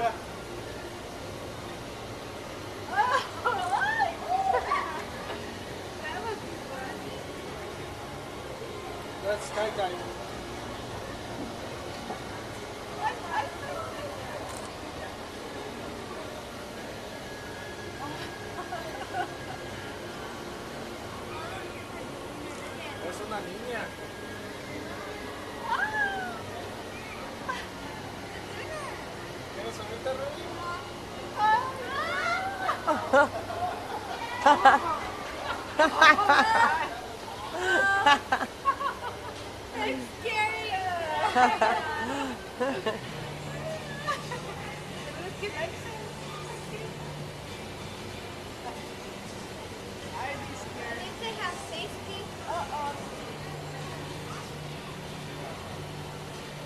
That's skydiving. Es una niña. ¿Quieres subirte, Rubí? I'm scared. If they have safety.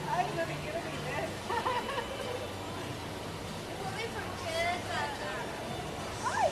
I'm gonna get a bed. It's only for kids. Hi.